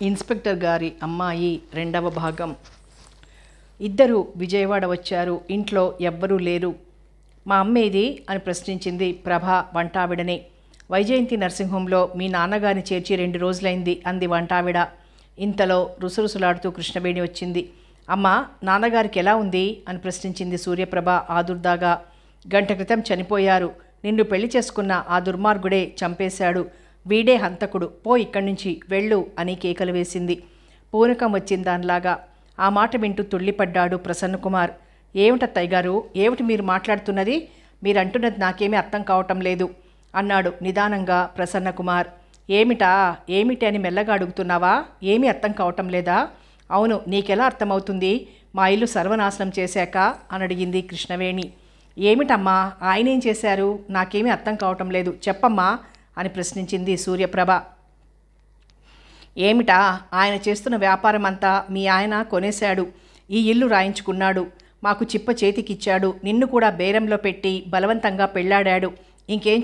Inspector గారి అమ్మాయి రెండవ భాగం. ఇద్దరు విజయవాడ వచ్చారు. ఇంట్లో ఎవ్వరూ లేరు. మా అమ్మేది అని ప్రశ్నించింది ప్రభ వంటావిడని. వైజయంతి నర్సింహంలో మీ నాన్నగారిని చేర్చి 2 రోజులైంది అంది వంటావిడ. ఇంతలో రుసరుసలాడుతూ కృష్ణవేణి వచ్చింది. అమ్మ, నాన్నగారికి ఎలా ఉంది అని ప్రశ్నించింది సూర్యప్రభ ఆదుర్దాగా. గంట క్రితం చనిపోయారు. నిన్ను పెళ్లి చేసుకున్న ఆ దుర్మార్గుడే చంపేశాడు. వీడే హంతకుడు. పో ఇక్కడి నుంచి వెళ్ళు అని కేకలు వేసింది. పూనకం వచ్చిందానిలాగా. ఆ మాట వింటూ తుళ్ళిపడ్డాడు ప్రసన్నకుమార్. ఏమిటత్తయ్య గారు, ఏమిటి మీరు మాట్లాడుతున్నది? మీరంటున్నది నాకేమీ అర్థం కావటం లేదు అన్నాడు నిదానంగా ప్రసన్నకుమార్. ఏమిటి అని మెల్లగా అడుగుతున్నావా? ఏమీ అర్థం కావటం లేదా? అవును, నీకెలా అర్థమవుతుంది? మా ఇల్లు సర్వనాశనం చేశాక అని అడిగింది కృష్ణవేణి. ఏమిటమ్మా, ఆయనేం చేశారు? నాకేమీ అర్థం కావటం లేదు, చెప్పమ్మా అని ప్రశ్నించింది సూర్యప్రభ. ఏమిటా, ఆయన చేస్తున్న వ్యాపారం అంతా మీ ఆయన కొనేశాడు. ఈ ఇల్లు రాయించుకున్నాడు. మాకు చిప్ప చేతికిచ్చాడు. నిన్ను కూడా బేరంలో పెట్టి బలవంతంగా పెళ్లాడాడు. ఇంకేం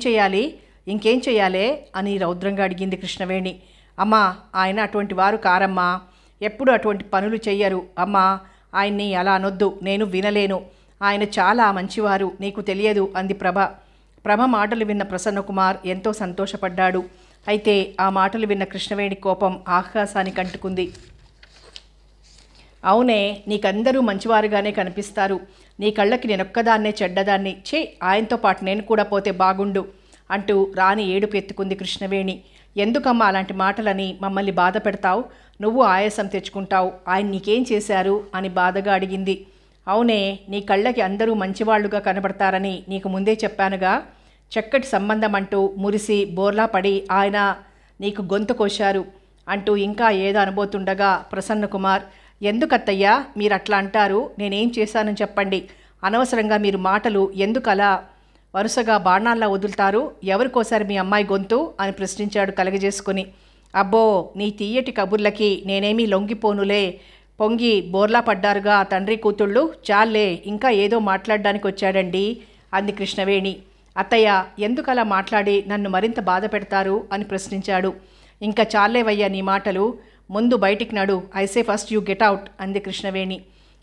చేయాలే అని రౌద్రంగా అడిగింది కృష్ణవేణి. అమ్మా, ఆయన అటువంటి వారు కారమ్మా. ఎప్పుడు అటువంటి పనులు చెయ్యరు అమ్మా. ఆయన్ని అలా అనొద్దు, నేను వినలేను. ఆయన చాలా మంచివారు, నీకు తెలియదు అంది ప్రభ మాటలు విన్న ప్రసన్నకుమార్ ఎంతో సంతోషపడ్డాడు. అయితే ఆ మాటలు విన్న కృష్ణవేణి కోపం ఆకాశానికి అంటుకుంది. అవునే, నీకందరూ మంచివారుగానే కనిపిస్తారు. నీ కళ్ళకి నేనొక్కదాన్నే చెడ్డదాన్ని. ఆయనతో పాటు నేను కూడా పోతే బాగుండు అంటూ రాని ఏడుపు ఎత్తుకుంది కృష్ణవేణి. ఎందుకమ్మా అలాంటి మాటలని మమ్మల్ని బాధ పెడతావు? నువ్వు ఆయాసం తెచ్చుకుంటావు. ఆయన నీకేం చేశారు అని బాధగా అడిగింది. అవునే, నీ కళ్ళకి అందరూ మంచివాళ్లుగా కనబడతారని నీకు ముందే చెప్పానుగా. చక్కటి సంబంధం అంటూ మురిసి బోర్లా పడి ఆయన నీకు గొంతు కోశారు అంటూ ఇంకా ఏదో అనబోతుండగా ప్రసన్నకుమార్, ఎందుకత్తయ్యా మీరు అట్లా అంటారు? నేనేం చేశానని చెప్పండి. అనవసరంగా మీరు మాటలు ఎందుకలా వరుసగా బాణాల్లా వదులుతారు? ఎవరు కోసారు మీ అమ్మాయి గొంతు అని ప్రశ్నించాడు కలగజేసుకుని. అబ్బో, నీ తీయటి కబుర్లకి నేనేమీ లొంగిపోనులే. పొంగి బోర్లా పడ్డారుగా తండ్రి కూతుళ్ళు. చాలే, ఇంకా ఏదో మాట్లాడడానికి వచ్చాడండి అంది కృష్ణవేణి. అత్తయ్య, ఎందుకలా మాట్లాడి నన్ను మరింత బాధ పెడతారు అని ప్రశ్నించాడు. ఇంకా చాలేవయ్యా నీ మాటలు. ముందు బయటికి నడు. ఐసే ఫస్ట్ యూ గెట్ అవుట్ అంది కృష్ణవేణి.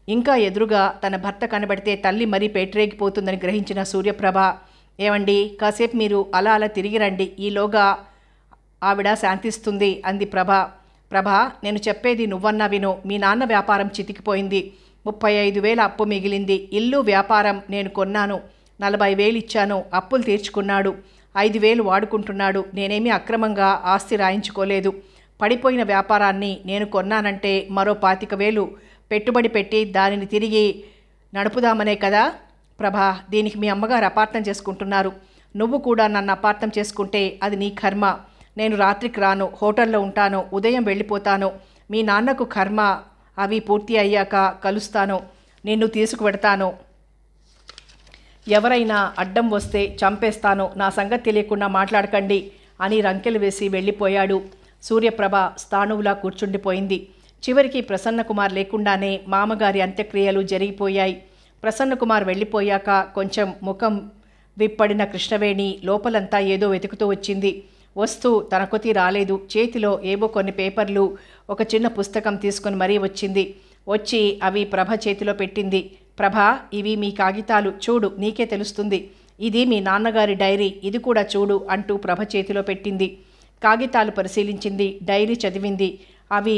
ఇంకా ఎదురుగా తన భర్త కనబడితే తల్లి మరీ పేటరేగిపోతుందని గ్రహించిన సూర్యప్రభ, ఏమండి, కాసేపు మీరు అలా తిరిగి రండి, ఈలోగా ఆవిడ శాంతిస్తుంది అంది ప్రభ, నేను చెప్పేది నువ్వన్నా విను. మీ నాన్న వ్యాపారం చితికిపోయింది. 35,000 అప్పు మిగిలింది. ఇల్లు వ్యాపారం నేను కొన్నాను. 40,000 ఇచ్చాను. అప్పులు తీర్చుకున్నాడు. 5,000 వాడుకుంటున్నాడు. నేనేమీ అక్రమంగా ఆస్తి రాయించుకోలేదు. పడిపోయిన వ్యాపారాన్ని నేను కొన్నానంటే మరో 25,000 పెట్టుబడి పెట్టి దానిని తిరిగి నడుపుదామనే కదా. ప్రభా, దీనికి మీ అమ్మగారు అపార్థం చేసుకుంటున్నారు. నువ్వు కూడా నన్ను అపార్థం చేసుకుంటే అది నీ కర్మ. నేను రాత్రికి రాను, హోటల్లో ఉంటాను, ఉదయం వెళ్ళిపోతాను. మీ నాన్నకు కర్మ అవి పూర్తి అయ్యాక కలుస్తాను, నిన్ను తీసుకువెడతాను. ఎవరైనా అడ్డం వస్తే చంపేస్తాను. నా సంగతి తెలియకుండా మాట్లాడకండి అని రంకెలు వేసి వెళ్ళిపోయాడు. సూర్యప్రభ స్థాణువులా కూర్చుండిపోయింది. చివరికి ప్రసన్నకుమార్ లేకుండానే మామగారి అంత్యక్రియలు జరిగిపోయాయి. ప్రసన్నకుమార్ వెళ్ళిపోయాక కొంచెం ముఖం విప్పడిన కృష్ణవేణి లోపలంతా ఏదో వెతుకుతూ వచ్చింది. వస్తూ తన కొతి రాలేదు. చేతిలో ఏవో కొన్ని పేపర్లు, ఒక చిన్న పుస్తకం తీసుకొని మరీ వచ్చింది. వచ్చి అవి ప్రభ చేతిలో పెట్టింది. ప్రభా, ఇవి మీ కాగితాలు, చూడు, నీకే తెలుస్తుంది. ఇది మీ నాన్నగారి డైరీ, ఇది కూడా చూడు అంటూ ప్రభ చేతిలో పెట్టింది. కాగితాలు పరిశీలించింది, డైరీ చదివింది. అవి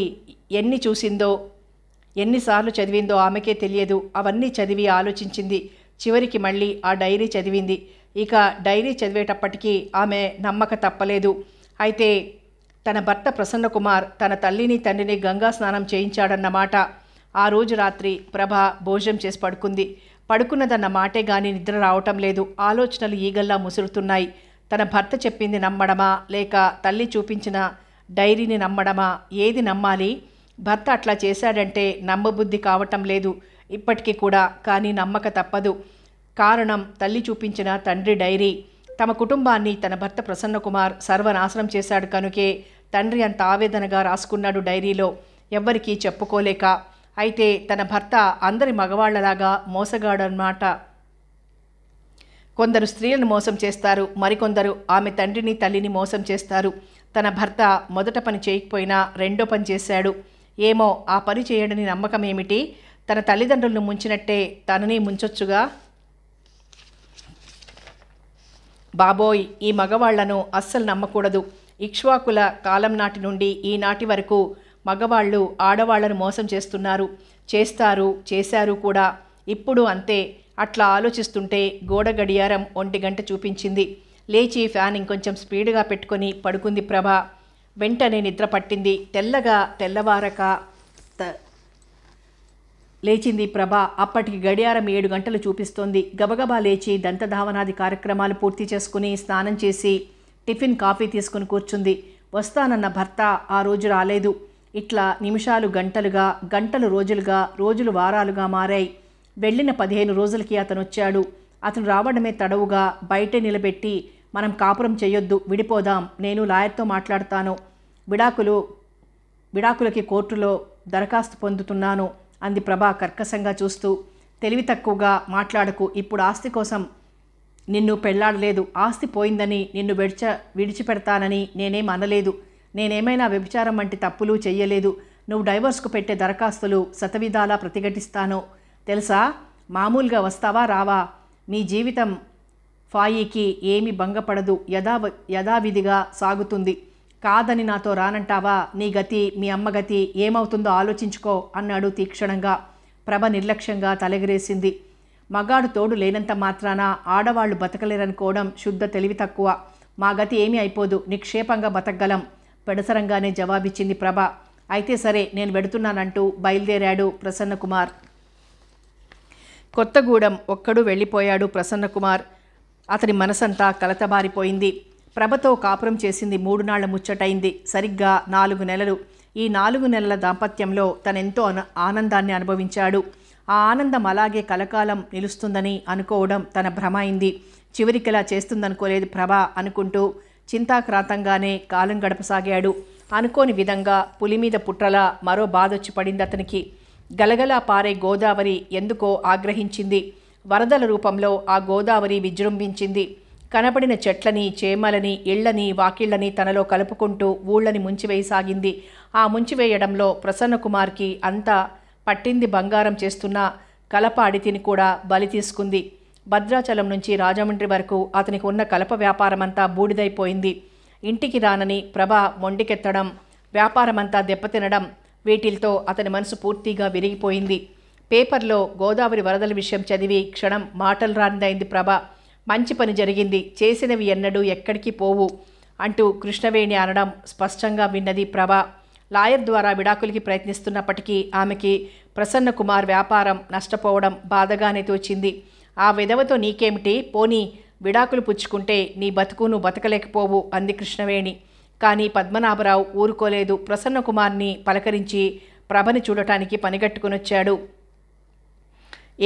ఎన్నిసార్లు చదివిందో ఆమెకే తెలియదు. అవన్నీ చదివి ఆలోచించింది. చివరికి మళ్ళీ ఆ డైరీ చదివింది. ఇక డైరీ చదివేటప్పటికీ ఆమె నమ్మక తప్పలేదు. అయితే తన భర్త ప్రసన్నకుమార్ తన తల్లిని తండ్రిని గంగా స్నానం చేయించాడన్నమాట. ఆ రోజు రాత్రి ప్రభ భోజనం చేసి పడుకుంది. పడుకున్నదన్న మాటే గాని నిద్ర రావటం లేదు. ఆలోచనలు ఈగల్లా ముసురుతున్నాయి. తన భర్త చెప్పింది నమ్మడమా, లేక తల్లి చూపించిన డైరీని నమ్మడమా? ఏది నమ్మాలి? భర్త అట్లా చేశాడంటే నమ్మబుద్ధి కావటం లేదు ఇప్పటికీ కూడా. కానీ నమ్మక తప్పదు. కారణం తల్లి చూపించిన తండ్రి డైరీ. తమ కుటుంబాన్ని తన భర్త ప్రసన్నకుమార్ సర్వనాశనం చేశాడు కనుకే తండ్రి అంత ఆవేదనగా రాసుకున్నాడు డైరీలో, ఎవ్వరికీ చెప్పుకోలేక. అయితే తన భర్త అందరి మగవాళ్లలాగా మోసగాడన్నమాట. కొందరు స్త్రీలను మోసం చేస్తారు, మరికొందరు ఆమె తండ్రిని తల్లిని మోసం చేస్తారు. తన భర్త మొదట పని చేయకపోయినా రెండో పని చేశాడు. ఏమో ఆ పని చేయడని నమ్మకం ఏమిటి? తన తల్లిదండ్రులను ముంచినట్టే తనని ముంచొచ్చుగా. బాబోయ్, ఈ మగవాళ్లను అస్సలు నమ్మకూడదు. ఇక్ష్వాకుల కాలం నాటి నుండి ఈనాటి వరకు మగవాళ్ళు ఆడవాళ్లను మోసం చేస్తున్నారు, చేశారు కూడా. ఇప్పుడు అంతే. అట్లా ఆలోచిస్తుంటే గోడ గడియారం 1 గంట చూపించింది. లేచి ఫ్యాన్ ఇంకొంచెం స్పీడ్గా పెట్టుకొని పడుకుంది ప్రభ. వెంటనే నిద్ర పట్టింది. తెల్లవారక లేచింది ప్రభ. అప్పటికి గడియారం 7 గంటలు చూపిస్తోంది. గబగబా లేచి దంతధావనాది కార్యక్రమాలు పూర్తి చేసుకుని స్నానం చేసి టిఫిన్ కాఫీ తీసుకుని కూర్చుంది. వస్తానన్న భర్త ఆ రోజు రాలేదు. ఇట్లా నిమిషాలు గంటలుగా, గంటలు రోజులుగా, రోజులు వారాలుగా మారాయి. వెళ్ళిన 15 రోజులకి అతను వచ్చాడు. అతను రావడమే తడవుగా బయటే నిలబెట్టి, మనం కాపురం చేయొద్దు, విడిపోదాం, నేను లాయర్తో మాట్లాడతాను, విడాకులకి కోర్టులో దరఖాస్తు పొందుతున్నాను అంది ప్రభా కర్కశంగా చూస్తూ. తెలివి తక్కువగా మాట్లాడకు. ఇప్పుడు ఆస్తి కోసం నిన్ను పెళ్లాడలేదు. ఆస్తి పోయిందని నిన్ను విడిచిపెడతానని నేనేం అనలేదు. నేనేమైనా వ్యభిచారం వంటి తప్పులు చెయ్యలేదు. నువ్వు డైవర్స్కు పెట్టే దరఖాస్తులు శతవిధాలా ప్రతిఘటిస్తాను. తెలుసా? మామూలుగా వస్తావా రావా? మీ జీవితం ఫాయికి ఏమీ భంగపడదు, యథావిధిగా సాగుతుంది. కాదని నాతో రానంటావా? నీ గతి, మీ అమ్మ గతి ఏమవుతుందో ఆలోచించుకో అన్నాడు తీక్షణంగా. ప్రభ నిర్లక్ష్యంగా తలెగరేసింది. మగాడు తోడు లేనంత మాత్రాన ఆడవాళ్లు బతకలేరనుకోవడం శుద్ధ తెలివి తక్కువ. మా గతి ఏమీ అయిపోదు, నిక్షేపంగా బతకగలం పెడసరంగానే జవాబిచ్చింది ప్రభ. అయితే సరే, నేను వెడుతున్నానంటూ బయలుదేరాడు ప్రసన్నకుమార్. కొత్తగూడెం ఒక్కడు వెళ్ళిపోయాడు ప్రసన్నకుమార్. అతని మనసంతా కలతబారిపోయింది. ప్రభతో కాపురం చేసింది 3 నాళ్ల ముచ్చటైంది. సరిగ్గా 4 నెలలు. ఈ 4 నెలల దాంపత్యంలో తనెంతో ఆనందాన్ని అనుభవించాడు. ఆ ఆనందం అలాగే కలకాలం నిలుస్తుందని అనుకోవడం తన భ్రమ అయింది. చివరికిలా చేస్తుందనుకోలేదు ప్రభ అనుకుంటూ చింతాక్రాంతంగానే కాలం గడపసాగాడు. అనుకోని విధంగా పులిమీద పుట్రలా మరో బాధొచ్చి పడింది అతనికి. గలగలా పారే గోదావరి ఎందుకో ఆగ్రహించింది. వరదల రూపంలో ఆ గోదావరి విజృంభించింది. కనబడిన చెట్లని, చేమలని, ఇళ్లని, వాకిళ్లని తనలో కలుపుకుంటూ ఊళ్ళని ముంచివేయసాగింది. ఆ ముంచివేయడంలో ప్రసన్నకుమార్కి అంతా పట్టింది బంగారం చేస్తున్న కలప అడితిని కూడా బలి తీసుకుంది. భద్రాచలం నుంచి రాజమండ్రి వరకు అతనికి ఉన్న కలప వ్యాపారమంతా బూడిదైపోయింది. ఇంటికి రానని ప్రభ మొండికెత్తడం, వ్యాపారమంతా దెబ్బతినడం, వీటిల్తో అతని మనసు పూర్తిగా విరిగిపోయింది. పేపర్లో గోదావరి వరదల విషయం చదివి క్షణం మాటలు రానిదైంది ప్రభ. మంచి పని జరిగింది, చేసినవి ఎన్నడూ ఎక్కడికి పోవు అంటూ కృష్ణవేణి అనడం స్పష్టంగా విన్నది ప్రభ. లాయర్ ద్వారా విడాకులకి ప్రయత్నిస్తున్నప్పటికీ ఆమెకి ప్రసన్నకుమార్ వ్యాపారం నష్టపోవడం బాధగానే తోచింది. ఆ విధవతో నీకేమిటి, పోనీ విడాకులు పుచ్చుకుంటే నీ బతుకు నువ్వు బతకలేకపోవు అంది కృష్ణవేణి. కానీ పద్మనాభరావు ఊరుకోలేదు. ప్రసన్నకుమార్ని పలకరించి ప్రభని చూడటానికి పనిగట్టుకునొచ్చాడు.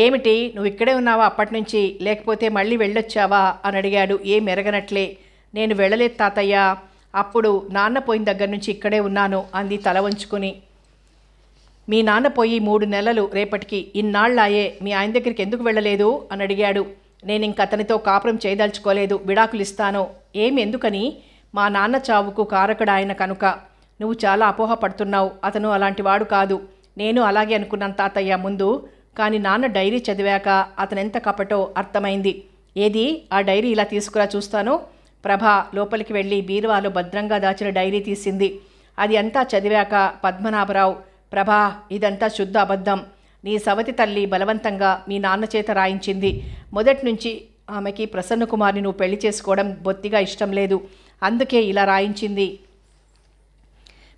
ఏమిటి, నువ్వు ఇక్కడే ఉన్నావా అప్పటినుంచి, లేకపోతే మళ్ళీ వెళ్ళొచ్చావా అని అడిగాడు ఏం ఎరగనట్లే. నేను వెళ్ళలేదు తాతయ్య, అప్పుడు నాన్న పోయిన దగ్గర నుంచి ఇక్కడే ఉన్నాను అంది తల వంచుకుని. మీ నాన్న పోయి 3 నెలలు రేపటికి. ఇన్నాళ్ళాయే, మీ ఆయన దగ్గరికి ఎందుకు వెళ్ళలేదు అని అడిగాడు. నేను ఇంక అతనితో కాపురం చేయదలుచుకోలేదు, విడాకులు ఇస్తాను. ఎందుకని? మా నాన్న చావుకు కారకుడు ఆయన కనుక. నువ్వు చాలా అపోహపడుతున్నావు. అతను అలాంటివాడు కాదు. నేను అలాగే అనుకున్నాను తాతయ్య ముందు. కానీ నాన్న డైరీ చదివాక అతనెంత కపటో అర్థమైంది. ఏది ఆ డైరీ, ఇలా తీసుకురా చూస్తాను. ప్రభ లోపలికి వెళ్ళి బీరువాలో భద్రంగా దాచిన డైరీ తీసింది. అది అంతా చదివాక పద్మనాభరావు, ప్రభా, ఇదంతా శుద్ధ అబద్ధం. నీ సవతి తల్లి బలవంతంగా మీ నాన్న చేత రాయించింది. మొదటి నుంచి ఆమెకి ప్రసన్నకుమార్ని నువ్వు పెళ్లి చేసుకోవడం బొత్తిగా ఇష్టం లేదు, అందుకే ఇలా రాయించింది.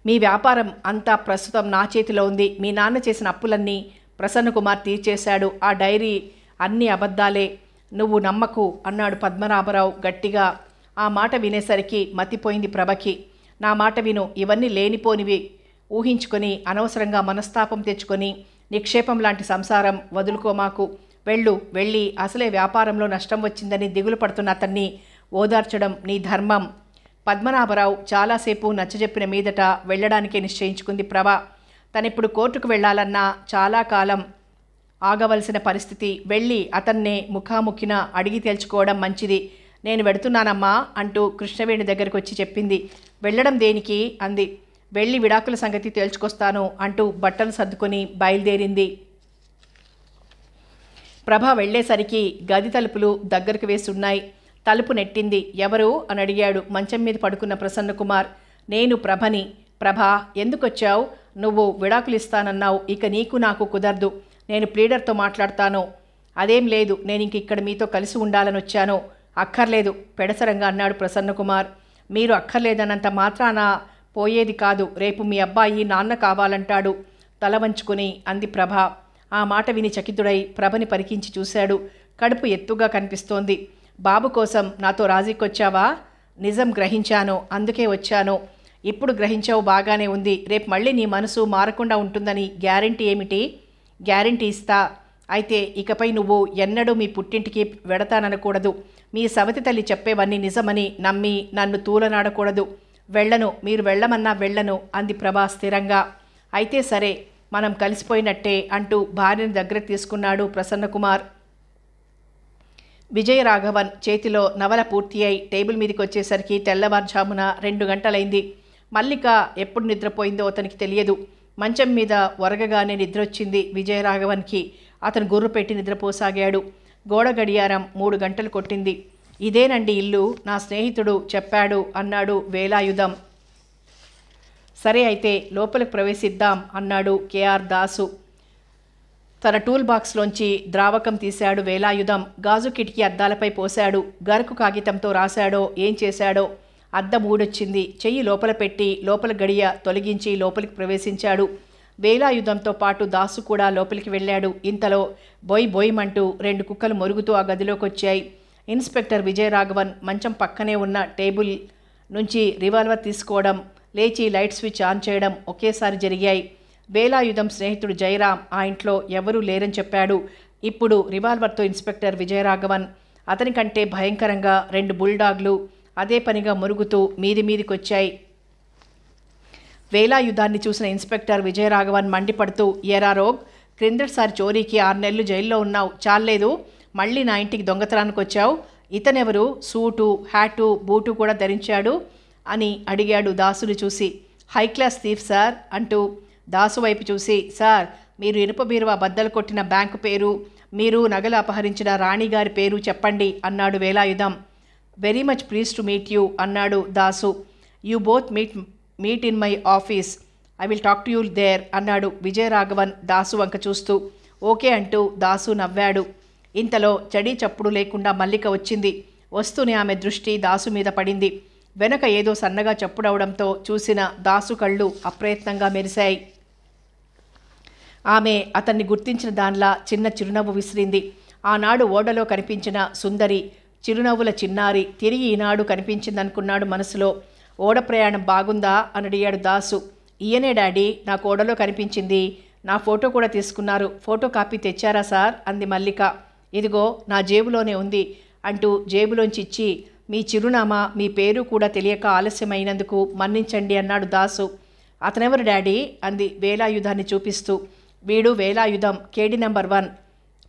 మీ వ్యాపారం అంతా ప్రస్తుతం నా చేతిలో ఉంది. మీ నాన్న చేసిన అప్పులన్నీ ప్రసన్నకుమార్ తీర్చేశాడు. ఆ డైరీ అన్ని అబద్ధాలే, నువ్వు నమ్మకు అన్నాడు పద్మనాభరావు గట్టిగా. ఆ మాట వినేసరికి మతిపోయింది ప్రభకి. నా మాట విను, ఇవన్నీ లేనిపోనివి ఊహించుకొని అనవసరంగా మనస్తాపం తెచ్చుకొని నిక్షేపం లాంటి సంసారం వదులుకోమాకు. వెళ్ళి అసలే వ్యాపారంలో నష్టం వచ్చిందని దిగులు పడుతున్న అతన్ని ఓదార్చడం నీ ధర్మం. పద్మనాభరావు చాలాసేపు నచ్చజెప్పిన మీదట వెళ్ళడానికే నిశ్చయించుకుంది ప్రభ. తనిప్పుడు కోర్టుకు వెళ్లాలన్నా చాలా కాలం ఆగవలసిన పరిస్థితి. వెళ్ళి అతన్నే ముఖాముఖిన అడిగి తేల్చుకోవడం మంచిది. నేను వెడుతున్నానమ్మా అంటూ కృష్ణవేణి దగ్గరకు వచ్చి చెప్పింది. వెళ్ళడం దేనికి అంది. వెళ్ళి విడాకుల సంగతి తేల్చుకొస్తాను అంటూ బట్టలు సర్దుకొని బయలుదేరింది. ప్రభ వెళ్ళేసరికి గది తలుపులు దగ్గరకు వేసి ఉన్నాయి. తలుపు నెట్టింది. ఎవరు అని అడిగాడు మంచం మీద పడుకున్న ప్రసన్నకుమార్. నేను ప్రభని. ప్రభా, ఎందుకొచ్చావు? నువ్వు విడాకులు ఇస్తానన్నావు. ఇక నీకు నాకు కుదరదు. నేను ప్లీడర్తో మాట్లాడతాను. అదేం లేదు, నేను ఇంక ఇక్కడ మీతో కలిసి ఉండాలని వచ్చాను. అక్కర్లేదు పెడసరంగా అన్నాడు ప్రసన్నకుమార్. మీరు అక్కర్లేదన్నంత మాత్రాన పోయేది కాదు. రేపు మీ అబ్బాయి నాన్న కావాలంటాడు తల వంచుకుని అంది ప్రభ. ఆ మాట విని చకితుడై ప్రభని పరికించి చూశాడు. కడుపు ఎత్తుగా కనిపిస్తోంది. బాబు కోసం నాతో రాజీకొచ్చావా? నిజం గ్రహించాను, అందుకే వచ్చాను. ఇప్పుడు గ్రహించావు, బాగానే ఉంది. రేపు మళ్ళీ నీ మనసు మారకుండా ఉంటుందని గ్యారెంటీ ఏమిటి? గ్యారెంటీ ఇస్తా. అయితే ఇకపై నువ్వు ఎన్నడూ మీ పుట్టింటికి వెడతాననకూడదు. మీ సవతి తల్లి చెప్పేవన్నీ నిజమని నమ్మి నన్ను తూలనాడకూడదు. వెళ్ళను, మీరు వెళ్ళమన్నా వెళ్ళను అంది ప్రభా స్థిరంగా. అయితే సరే, మనం కలిసిపోయినట్టే అంటూ భార్యను దగ్గర తీసుకున్నాడు ప్రసన్నకుమార్. విజయరాఘవన్ చేతిలో నవల పూర్తి అయి టేబుల్ మీదకి వచ్చేసరికి తెల్లవారుజామున 2 గంటలైంది. మల్లిక ఎప్పుడు నిద్రపోయిందో అతనికి తెలియదు. మంచం మీద ఒరగగానే నిద్రొచ్చింది విజయరాఘవన్కి. అతను గుర్రు పెట్టి నిద్రపోసాగాడు. గోడ గడియారం 3 గంటలు కొట్టింది. ఇదేనండి ఇల్లు, నా స్నేహితుడు చెప్పాడు అన్నాడు వేలాయుధం. సరే అయితే లోపలికి ప్రవేశిద్దాం అన్నాడు కేఆర్ దాసు. తన టూల్ బాక్స్లోంచి ద్రావకం తీశాడు వేలాయుధం. గాజు కిటికీ అద్దాలపై పోశాడు. గరకు కాగితంతో రాశాడో ఏం చేశాడో అద్దం ఊడొచ్చింది. చెయ్యి లోపల పెట్టి లోపల గడియ తొలగించి లోపలికి ప్రవేశించాడు. వేలాయుధంతో పాటు దాసు కూడా లోపలికి వెళ్ళాడు. ఇంతలో బొయ్ బొయ్యమంటూ 2 కుక్కలు మొరుగుతూ ఆ గదిలోకి వచ్చాయి. ఇన్స్పెక్టర్ విజయరాఘవన్ మంచం పక్కనే ఉన్న టేబుల్ నుంచి రివాల్వర్ తీసుకోవడం, లేచి లైట్ స్విచ్ ఆన్ చేయడం ఒకేసారి జరిగాయి. వేలాయుధం స్నేహితుడు జయరాం ఆ ఇంట్లో ఎవరూ లేరని చెప్పాడు. ఇప్పుడు రివాల్వర్తో ఇన్స్పెక్టర్ విజయరాఘవన్. అతని కంటే భయంకరంగా 2 బుల్డాగ్లు అదే పనిగా మురుగుతూ మీదికొచ్చాయి. వేలాయుధాన్ని చూసిన ఇన్స్పెక్టర్ విజయరాఘవన్ మండిపడుతూ, ఎరా రోగ్, క్రిందటిసారి చోరీకి 6 నెలలు జైల్లో ఉన్నావు, చాలేదు. మళ్ళీ నా ఇంటికి దొంగతనానికి వచ్చావు. ఇతనెవరు? సూటు, హ్యాటు, బూటు కూడా ధరించాడు అని అడిగాడు దాసుని చూసి. హై క్లాస్ థీఫ్ సార్ అంటూ దాసు వైపు చూసి, సార్, మీరు ఇనుప బీరువా బద్దలు కొట్టిన బ్యాంకు పేరు, మీరు నగలు అపహరించిన రాణిగారి పేరు చెప్పండి అన్నాడు Velayudham. Very much please to meet you అన్నాడు Dasu. You both meet in my office. I will talk to you there అన్నాడు విజయరాఘవన్ దాసు వంక చూస్తూ. ఓకే అంటూ దాసు నవ్వాడు. ఇంతలో చడీ చప్పుడు లేకుండా మల్లిక వచ్చింది. వస్తూనే ఆమె దృష్టి దాసు మీద పడింది. వెనక ఏదో సన్నగా చప్పుడవడంతో చూసిన దాసు కళ్ళు అప్రయత్నంగా మెరిశాయి. ఆమె అతన్ని గుర్తించిన దానిలా చిన్న చిరునవ్వు విసిరింది. ఆనాడు ఓడలో కనిపించిన సుందరి, చిరునవ్వుల చిన్నారి తిరిగి ఈనాడు కనిపించిందనుకున్నాడు మనసులో. ఓడ ప్రయాణం బాగుందా అని అడిగాడు దాసు. ఈయనే డాడీ, నాకు ఓడలో కనిపించింది. నా ఫోటో కూడా తీసుకున్నారు. ఫోటో కాపీ తెచ్చారా సార్ అంది మల్లిక. ఇదిగో నా జేబులోనే ఉంది అంటూ జేబులోంచి ఇచ్చి, మీ చిరునామా, మీ పేరు కూడా తెలియక ఆలస్యమైనందుకు మన్నించండి అన్నాడు దాసు. అతనెవరు డాడీ అంది వేలాయుధాన్ని చూపిస్తూ. వీడు వేలాయుధం, కేడి నెంబర్ 1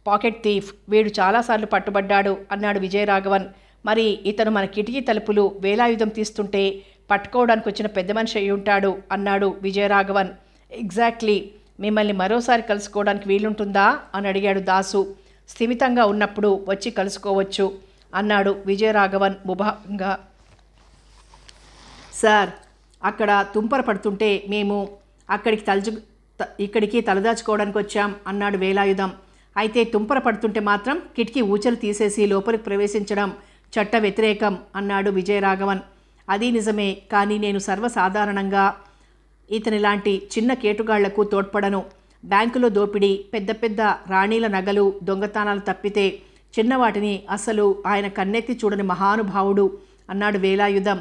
పాకెట్ థీఫ్. వీడు చాలాసార్లు పట్టుబడ్డాడు అన్నాడు విజయరాఘవన్. మరి ఇతను మన కిటికీ తలుపులు వేలాయుధం తీస్తుంటే పట్టుకోవడానికి వచ్చిన పెద్ద మనిషి అయి ఉంటాడు అన్నాడు విజయరాఘవన్. ఎగ్జాక్ట్లీ. మిమ్మల్ని మరోసారి కలుసుకోవడానికి వీలుంటుందా అని అడిగాడు దాసు. స్థిమితంగా ఉన్నప్పుడు వచ్చి కలుసుకోవచ్చు అన్నాడు విజయరాఘవన్ ముభావంగా. సార్, అక్కడ తుంపర పడుతుంటే మేము ఇక్కడికి తలదాచుకోవడానికి వచ్చాం అన్నాడు వేలాయుధం. అయితే తుంపర పడుతుంటే మాత్రం కిటికీ ఊచలు తీసేసి లోపలికి ప్రవేశించడం చట్ట వ్యతిరేకం అన్నాడు విజయరాఘవన్. అది నిజమే, కానీ నేను సర్వసాధారణంగా ఇతనిలాంటి చిన్న కేటుగాళ్లకు తోడ్పడను. బ్యాంకులో దోపిడీ, పెద్ద పెద్ద రాణీల నగలు దొంగతనాలు తప్పితే చిన్నవాటిని అసలు ఆయన కన్నెత్తి చూడని మహానుభావుడు అన్నాడు వేలాయుధం.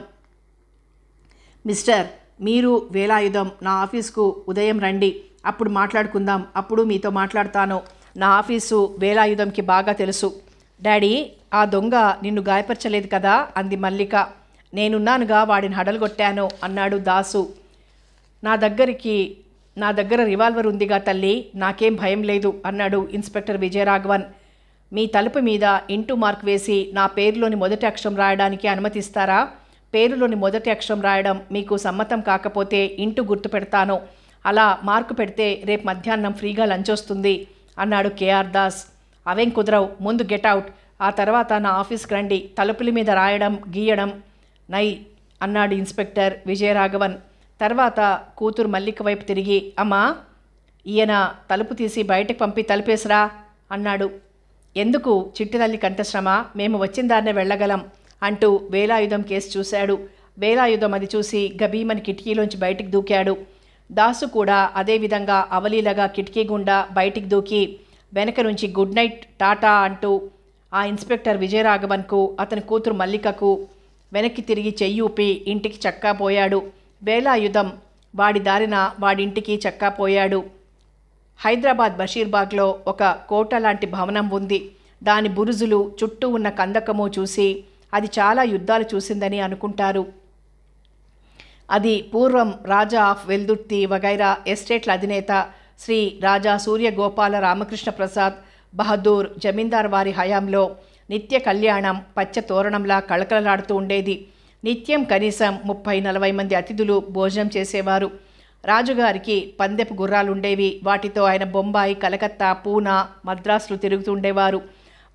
మిస్టర్, మీరు వేలాయుధం నా ఆఫీస్కు ఉదయం రండి, అప్పుడు మాట్లాడుకుందాం. అప్పుడు మీతో మాట్లాడతాను. నా ఆఫీసు వేలాయుధంకి బాగా తెలుసు. డాడీ, ఆ దొంగ నిన్ను గాయపరచలేదు కదా అంది మల్లిక. నేనున్నానుగా, వాడిని హడలుగొట్టాను అన్నాడు దాసు. నా దగ్గర రివాల్వర్ ఉందిగా తల్లి, నాకేం భయం లేదు అన్నాడు ఇన్స్పెక్టర్ విజయరాఘవన్. మీ తలుపు మీద ఇంటూ మార్క్ వేసి నా పేరులోని మొదటి అక్షరం రాయడానికి అనుమతిస్తారా? పేరులోని మొదటి అక్షరం రాయడం మీకు సమ్మతం కాకపోతే ఇంటూ గుర్తు పెడతాను. అలా మార్కు పెడితే రేపు మధ్యాహ్నం ఫ్రీగా లంచ్ వస్తుంది అన్నాడు కేఆర్ దాస్. అవేం కుదరవు, ముందు గెట్అవుట్, ఆ తర్వాత నా ఆఫీస్కి రండి, తలుపుల మీద రాయడం గీయడం నై అన్నాడు ఇన్స్పెక్టర్ విజయరాఘవన్. తర్వాత కూతురు మల్లిక వైపు తిరిగి, అమ్మా ఈయన తలుపు తీసి బయటకు పంపి తలుపేసిరా అన్నాడు. ఎందుకు చిట్టి తల్లి కంఠశ్రమ, మేము వచ్చిన దాన్నే వెళ్ళగలం అంటూ వేలాయుధం కేసు చూశాడు. వేలాయుధం అది చూసి గభీమని కిటికీలోంచి బయటికి దూకాడు. దాసు కూడా అదేవిధంగా అవలీలగా కిటికీ గుండా బయటికి దూకి వెనక నుంచి గుడ్ నైట్ టాటా అంటూ ఆ ఇన్స్పెక్టర్ విజయరాఘవన్కు అతని కూతురు మల్లికకు వెనక్కి తిరిగి చెయ్యి ఊపి ఇంటికి చక్కా పోయాడు. వేలాయుధం వాడి దారిన వాడింటికి చక్కా పోయాడు. హైదరాబాద్ బషీర్బాగ్లో ఒక కోట లాంటి భవనం ఉంది. దాని బురుజులు చుట్టూ ఉన్న కందకము చూసి అది చాలా యుద్ధాలు చూసిందని అనుకుంటారు. అది పూర్వం రాజా ఆఫ్ వెల్దుర్తి వగైరా ఎస్టేట్ల అధినేత శ్రీ రాజా సూర్యగోపాల రామకృష్ణ ప్రసాద్ బహదూర్ జమీందార్ వారి హయాంలో నిత్య కళ్యాణం పచ్చ తోరణంలా కళకళలాడుతూ ఉండేది. నిత్యం కనీసం 30-40 మంది అతిథులు భోజనం చేసేవారు. రాజుగారికి పందెపు గుర్రాలుండేవి. వాటితో ఆయన బొంబాయి, కలకత్తా, పూనా, మద్రాసులు తిరుగుతుండేవారు.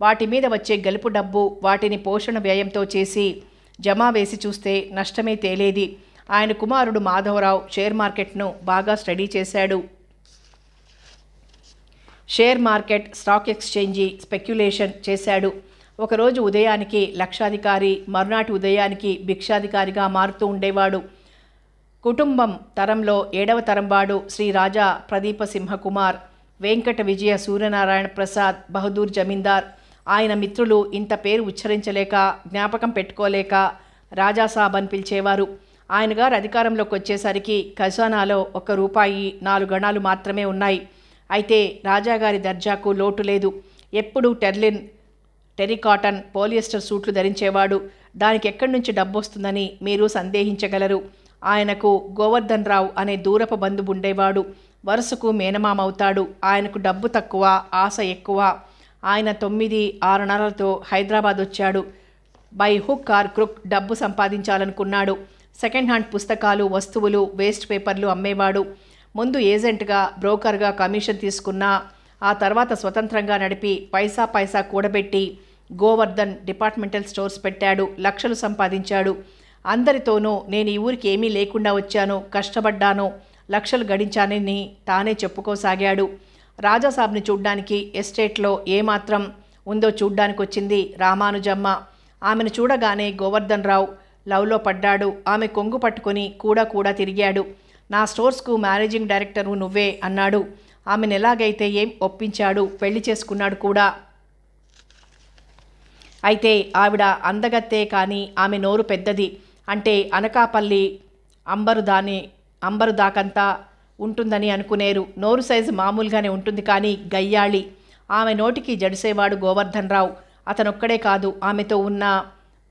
వాటి మీద వచ్చే గెలుపు డబ్బు వాటిని పోషణ వ్యయంతో చేసి జమా వేసి చూస్తే నష్టమే తేలేది. ఆయన కుమారుడు మాధవరావు షేర్ మార్కెట్ను బాగా స్టడీ చేశాడు. Share market, stock exchange, speculation చేశాడు. ఒకరోజు ఉదయానికి లక్షాధికారి, మరునాటి ఉదయానికి భిక్షాధికారిగా మారుతూ ఉండేవాడు. కుటుంబం తరంలో 7వ తరంవాడు శ్రీ రాజా ప్రదీప సింహకుమార్, వెంకట విజయ సూర్యనారాయణ ప్రసాద్ బహదూర్ జమీందార్. ఆయన మిత్రులు ఇంత పేరు ఉచ్చరించలేక, జ్ఞాపకం పెట్టుకోలేక రాజాసాబ్ అని పిలిచేవారు. ఆయన గారు అధికారంలోకి వచ్చేసరికి ఖజానాలో ₹1 4 గణాలు మాత్రమే ఉన్నాయి. అయితే రాజాగారి దర్జాకు లోటు లేదు. ఎప్పుడూ టెరికాటన్, పోలియస్టర్ సూట్లు ధరించేవాడు. దానికి ఎక్కడి నుంచి డబ్బు వస్తుందని మీరు సందేహించగలరు. ఆయనకు గోవర్ధన్ రావు అనే దూరపు బంధువు ఉండేవాడు. వరుసకు మేనమామవుతాడు. ఆయనకు డబ్బు తక్కువ, ఆశ ఎక్కువ. ఆయన 9-6 నెలలతో హైదరాబాద్ వచ్చాడు. బై హుక్ ఆర్ క్రుక్ డబ్బు సంపాదించాలనుకున్నాడు. సెకండ్ హ్యాండ్ పుస్తకాలు, వస్తువులు, వేస్ట్ పేపర్లు అమ్మేవాడు. ముందు ఏజెంట్గా, బ్రోకర్గా కమిషన్ తీసుకున్నా ఆ తర్వాత స్వతంత్రంగా నడిపి పైసా పైసా కూడబెట్టి గోవర్ధన్ డిపార్ట్మెంటల్ స్టోర్స్ పెట్టాడు. లక్షలు సంపాదించాడు. అందరితోనూ నేను ఈ ఊరికి ఏమీ లేకుండా వచ్చాను, కష్టపడ్డాను, లక్షలు గడించానని తానే చెప్పుకోసాగాడు. రాజాసాబ్ని చూడ్డానికి ఎస్టేట్లో ఏమాత్రం ఉందో చూడ్డానికి వచ్చింది రామానుజమ్మ. ఆమెను చూడగానే గోవర్ధన్ రావు లవ్లో పడ్డాడు. ఆమె కొంగు పట్టుకొని కూడా తిరిగాడు. నా స్టోర్స్కు మేనేజింగ్ డైరెక్టరు నువ్వే అన్నాడు. ఆమెను ఎలాగైతే ఏం ఒప్పించాడు, పెళ్లి చేసుకున్నాడు కూడా. అయితే ఆవిడ అందగత్తే కానీ ఆమె నోరు పెద్దది. అంటే అనకాపల్లి అంబరు దాకంతా ఉంటుందని అనుకునేరు. నోరు సైజు మామూలుగానే ఉంటుంది కానీ గయ్యాళి. ఆమె నోటికి జడిసేవాడు గోవర్ధన్ రావు. అతనొక్కడే కాదు, ఆమెతో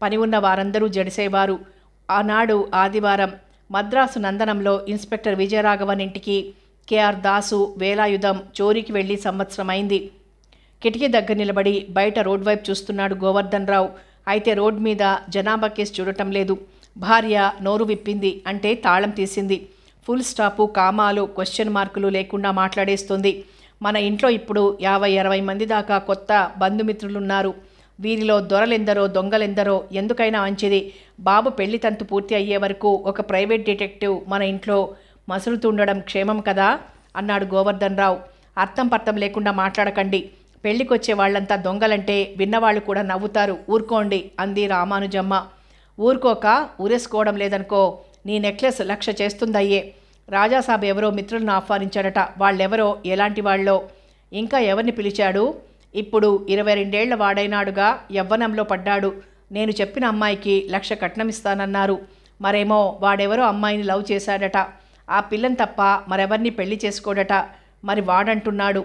పని ఉన్న వారందరూ జడిసేవారు. ఆనాడు ఆదివారం మద్రాసు నందనంలో ఇన్స్పెక్టర్ విజయరాఘవన్ ఇంటికి కేఆర్ దాసు, వేలాయుధం చోరీకి వెళ్ళి సంవత్సరమైంది. కిటికీ దగ్గర నిలబడి బయట రోడ్ వైపు చూస్తున్నాడు గోవర్ధన్ రావు. అయితే రోడ్ మీద జనాభా కేసు చూడటం లేదు. భార్య నోరు విప్పింది అంటే తాళం తీసింది. ఫుల్ స్టాపు, కామాలు, క్వశ్చన్ మార్కులు లేకుండా మాట్లాడేస్తుంది. మన ఇంట్లో ఇప్పుడు 50-60 మంది దాకా కొత్త బంధుమిత్రులున్నారు. వీరిలో దొరలెందరో, దొంగలెందరో. ఎందుకైనా మంచిది, బాబు పెళ్లి తంతు పూర్తి అయ్యే వరకు ఒక ప్రైవేట్ డిటెక్టివ్ మన ఇంట్లో మసులుతుండడం క్షేమం కదా అన్నాడు గోవర్ధన్ రావు. అర్థం పర్థం లేకుండా మాట్లాడకండి. పెళ్లికొచ్చే వాళ్ళంతా దొంగలంటే విన్నవాళ్ళు కూడా నవ్వుతారు, ఊరుకోండి అంది రామానుజమ్మ. ఊరుకోక ఊరేసుకోవడం లేదనుకో, నీ నెక్లెస్ 1,00,000 చేస్తుందయ్యే. రాజాసాబ్ ఎవరో మిత్రులను ఆహ్వానించాడట. వాళ్ళెవరో, ఎలాంటి వాళ్ళో, ఇంకా ఎవరిని పిలిచాడు? ఇప్పుడు 22 వాడైనాడుగా, యవ్వనంలో పడ్డాడు. నేను చెప్పిన అమ్మాయికి 1,00,000 కట్నం ఇస్తానన్నారు. మరేమో వాడెవరో అమ్మాయిని లవ్ చేశాడట. ఆ పిల్లని తప్ప మరెవరిని పెళ్లి చేసుకోడట. మరి వాడంటున్నాడు,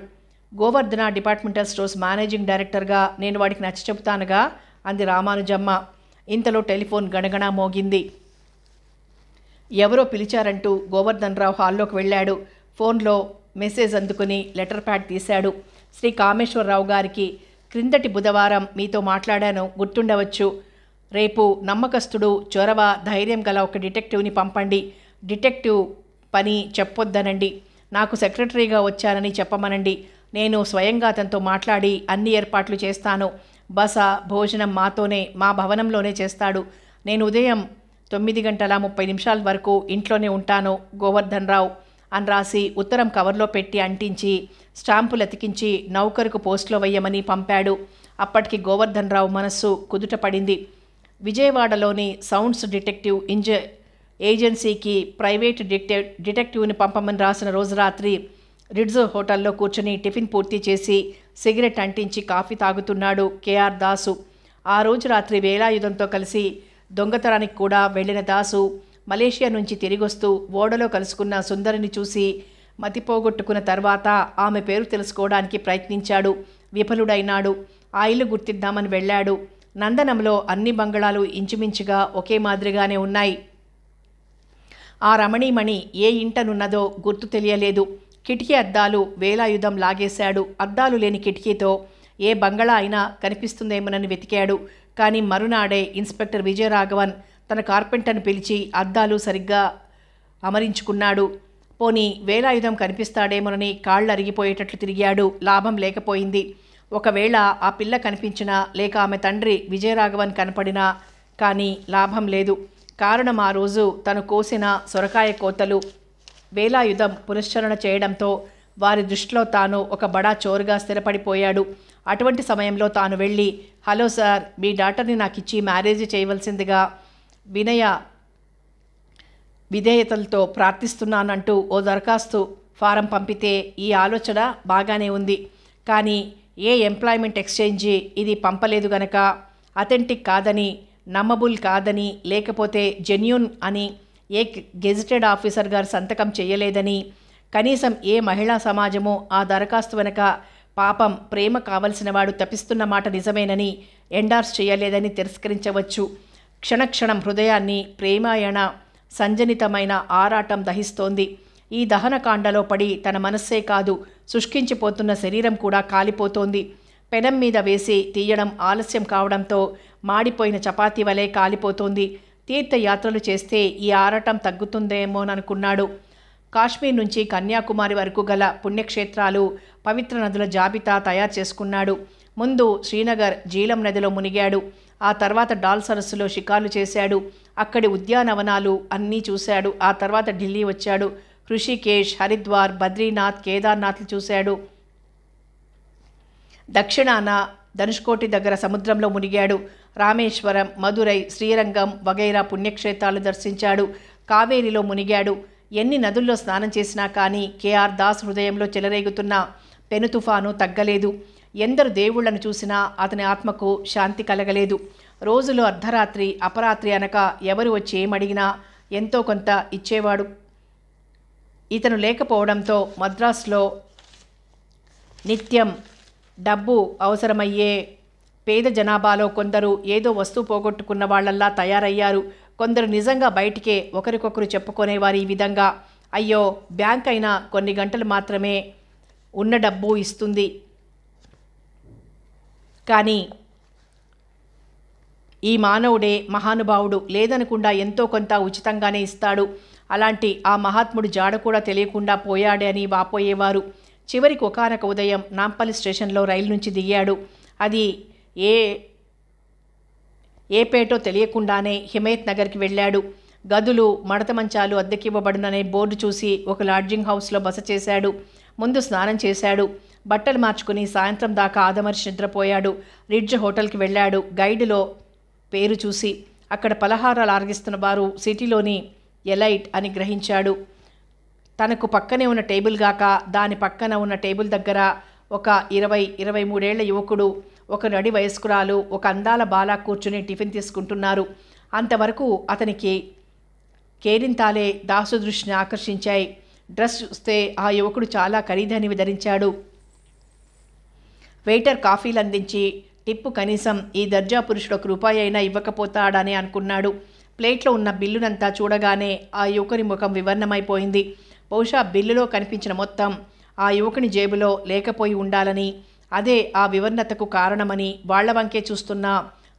గోవర్ధన డిపార్ట్మెంటల్ స్టోర్స్ మేనేజింగ్ డైరెక్టర్గా నేను వాడికి నచ్చ చెబుతానుగా అంది రామానుజమ్మ. ఇంతలో టెలిఫోన్ గణగణా మోగింది. ఎవరో పిలిచారంటూ గోవర్ధన్ రావు హాల్లోకి వెళ్ళాడు. ఫోన్లో మెసేజ్ అందుకుని లెటర్ ప్యాడ్ తీశాడు. శ్రీ కామేశ్వరరావు గారికి, క్రిందటి బుధవారం మీతో మాట్లాడాను, గుర్తుండవచ్చు. రేపు నమ్మకస్తుడు, చొరవ, ధైర్యం గల ఒక డిటెక్టివ్ని పంపండి. డిటెక్టివ్ పని చెప్పొద్దనండి. నాకు సెక్రటరీగా వచ్చానని చెప్పమనండి. నేను స్వయంగా అతనితో మాట్లాడి అన్ని ఏర్పాట్లు చేస్తాను. బస, భోజనం మాతోనే, మా భవనంలోనే చేస్తాడు. నేను ఉదయం 9:30 వరకు ఇంట్లోనే ఉంటాను. గోవర్ధన్ రావు అని రాసి ఉత్తరం కవర్లో పెట్టి అంటించి స్టాంపులు అతికించి నౌకరుకు పోస్ట్లో వెయ్యమని పంపాడు. అప్పటికి గోవర్ధన్ రావు మనస్సు కుదుట పడింది. విజయవాడలోని సౌండ్స్ డిటెక్టివ్ ఏజెన్సీకి ప్రైవేట్ డిటెక్టివ్ని పంపమని రాసిన రోజు రాత్రి రిడ్జ్ హోటల్లో కూర్చొని టిఫిన్ పూర్తి చేసి సిగరెట్ అంటించి కాఫీ తాగుతున్నాడు కేఆర్ దాసు. ఆ రోజు రాత్రి వేలాయుధంతో కలిసి దొంగతనానికి కూడా వెళ్ళిన దాసు మలేషియా నుంచి తిరిగొస్తూ ఓడలో కలుసుకున్న సుందరిని చూసి మతిపోగొట్టుకున్న తర్వాత ఆమె పేరు తెలుసుకోవడానికి ప్రయత్నించాడు. విఫలుడైనాడు. ఆ ఇల్లు గుర్తిద్దామని వెళ్ళాడు. నందనంలో అన్ని బంగళాలు ఇంచుమించుగా ఒకే మాదిరిగానే ఉన్నాయి. ఆ రమణీమణి ఏ ఇంటనున్నదో గుర్తు తెలియలేదు. కిటికీ అద్దాలు వేలాయుధం లాగేశాడు. అద్దాలు లేని కిటికీతో ఏ బంగళా అయినా కనిపిస్తుందేమోనని వెతికాడు. కానీ మరునాడే ఇన్స్పెక్టర్ విజయరాఘవన్ తన కార్పెంటర్ను పిలిచి అద్దాలు సరిగ్గా అమరించుకున్నాడు. పోనీ వేలాయుధం కనిపిస్తాడేమోనని కాళ్ళు అరిగిపోయేటట్లు తిరిగాడు. లాభం లేకపోయింది. ఒకవేళ ఆ పిల్ల కనిపించినా లేక ఆమె తండ్రి విజయరాఘవన్ కనపడినా కానీ లాభం లేదు. కారణం ఆ రోజు తను కోసిన సొరకాయ కోతలు. వేలాయుధం పునశ్చరణ చేయడంతో వారి దృష్టిలో తాను ఒక బడా చోరుగా స్థిరపడిపోయాడు. అటువంటి సమయంలో తాను వెళ్ళి, హలో సార్, మీ డాటర్ని నాకు ఇచ్చి మ్యారేజ్ చేయవలసిందిగా విధేయతలతో ప్రార్థిస్తున్నానంటూ ఓ దరఖాస్తు ఫారం పంపితే ఈ ఆలోచన బాగానే ఉంది. కానీ ఏ ఎంప్లాయ్మెంట్ ఎక్స్చేంజి ఇది పంపలేదు గనక అథెంటిక్ కాదని, నమ్మబుల్ కాదని, లేకపోతే జెన్యూన్ అని ఏ గెజిటెడ్ ఆఫీసర్ గారు సంతకం చేయలేదని, కనీసం ఏ మహిళా సమాజమో ఆ దరఖాస్తు వెనక పాపం ప్రేమ కావలసిన వాడు తప్పిస్తున్న మాట నిజమేనని ఎండార్స్ చేయలేదని తిరస్కరించవచ్చు. క్షణక్షణం హృదయాన్ని ప్రేమాయణ సంజనితమైన ఆరాటం దహిస్తోంది. ఈ దహనకాండలో పడి తన మనస్సే కాదు, శుష్కించిపోతున్న శరీరం కూడా కాలిపోతోంది. పెనం మీద వేసి తీయడం ఆలస్యం కావడంతో మాడిపోయిన చపాతీ వలె కాలిపోతోంది. తీర్థయాత్రలు చేస్తే ఈ ఆరాటం తగ్గుతుందేమోననుకున్నాడు. కాశ్మీర్ నుంచి కన్యాకుమారి వరకు గల పుణ్యక్షేత్రాలు, పవిత్ర నదుల జాబితా తయారు చేసుకున్నాడు. ముందు శ్రీనగర్ జీలం నదిలో మునిగాడు. ఆ తర్వాత డాల్ సరస్సులో షికార్లు చేశాడు. అక్కడి ఉద్యానవనాలు అన్నీ చూశాడు. ఆ తర్వాత ఢిల్లీ వచ్చాడు. హృషికేశ్, హరిద్వార్, బద్రీనాథ్, కేదార్నాథ్లు చూశాడు. దక్షిణాన ధనుష్కోటి దగ్గర సముద్రంలో మునిగాడు. రామేశ్వరం, మదురై, శ్రీరంగం వగైరా పుణ్యక్షేత్రాలు దర్శించాడు. కావేరిలో మునిగాడు. ఎన్ని నదుల్లో స్నానం చేసినా కానీ కేఆర్ దాస్ హృదయంలో చెలరేగుతున్న పెను తుఫాను తగ్గలేదు. ఎందరు దేవుళ్లను చూసినా అతని ఆత్మకు శాంతి కలగలేదు. రోజులో అర్ధరాత్రి, అపరాత్రి అనక ఎవరు వచ్చి ఏమడిగినా ఎంతో కొంత ఇచ్చేవాడు. ఇతను లేకపోవడంతో మద్రాసులో నిత్యం డబ్బు అవసరమయ్యే పేద జనాభాలో కొందరు ఏదో వస్తువు పోగొట్టుకున్న వాళ్ళల్లా తయారయ్యారు. కొందరు నిజంగా బయటికే ఒకరికొకరు చెప్పుకునేవారు ఈ విధంగా, అయ్యో బ్యాంక్ అయినా కొన్ని గంటలు మాత్రమే ఉన్న డబ్బు ఇస్తుంది, కానీ ఈ మానవుడే మహానుభావుడు, లేదనకుండా ఎంతో కొంత ఉచితంగానే ఇస్తాడు. అలాంటి ఆ మహాత్ముడు జాడ కూడా తెలియకుండా పోయాడే అని వాపోయేవారు. చివరికి ఒకానొక ఉదయం నాంపల్లి స్టేషన్లో రైలు నుంచి దిగాడు. అది ఏ పేటో తెలియకుండానే హిమాయత్ నగర్కి వెళ్ళాడు. గదులు, మడత మంచాలు అద్దెకివ్వబడుననే బోర్డు చూసి ఒక లాడ్జింగ్ హౌస్లో బస చేశాడు. ముందు స్నానం చేశాడు. బట్టలు మార్చుకుని సాయంత్రం దాకా ఆదమర్చి నిద్రపోయాడు. రిడ్జ్ హోటల్కి వెళ్ళాడు. గైడ్లో పేరు చూసి అక్కడ పలహారాలు ఆరగిస్తున్న వారు సిటీలోని ఎలైట్ అని గ్రహించాడు. తనకు పక్కనే ఉన్న టేబుల్ గాక దాని పక్కన ఉన్న టేబుల్ దగ్గర ఒక 20-23 ఏళ్ల యువకుడు, ఒక నడి వయస్కురాలు, ఒక అందాల బాల కూర్చుని టిఫిన్ తీసుకుంటున్నారు. అంతవరకు అతనికి కేరింతాలే దాసు దృష్టిని ఆకర్షించాయి. డ్రెస్ చూస్తే ఆ యువకుడు చాలా ఖరీదైనవి ధరించాడు. వెయిటర్ కాఫీలు అందించి టిప్పు కనీసం ఈ దర్జా పురుషుడు ₹1 అయినా ఇవ్వకపోతాడని అనుకున్నాడు. ప్లేట్లో ఉన్న బిల్లునంతా చూడగానే ఆ యువకుని ముఖం వివర్ణమైపోయింది. బహుశా బిల్లులో కనిపించిన మొత్తం ఆ యువకుని జేబులో లేకపోయి ఉండాలని, అదే ఆ వివర్ణతకు కారణమని వాళ్ల వంకే చూస్తున్న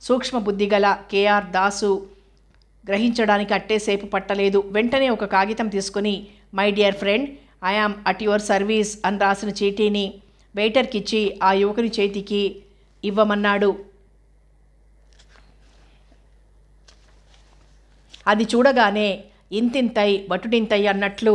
సూక్ష్మ బుద్ధి గల కేఆర్ దాసు గ్రహించడానికి అట్టేసేపు పట్టలేదు. వెంటనే ఒక కాగితం తీసుకుని my dear friend, I am at your service అని రాసిన చీటీని వెయిటర్కిచ్చి ఆ యువకుని చేతికి ఇవ్వమన్నాడు. అది చూడగానే ఇంతింతై వటుడింతై అన్నట్లు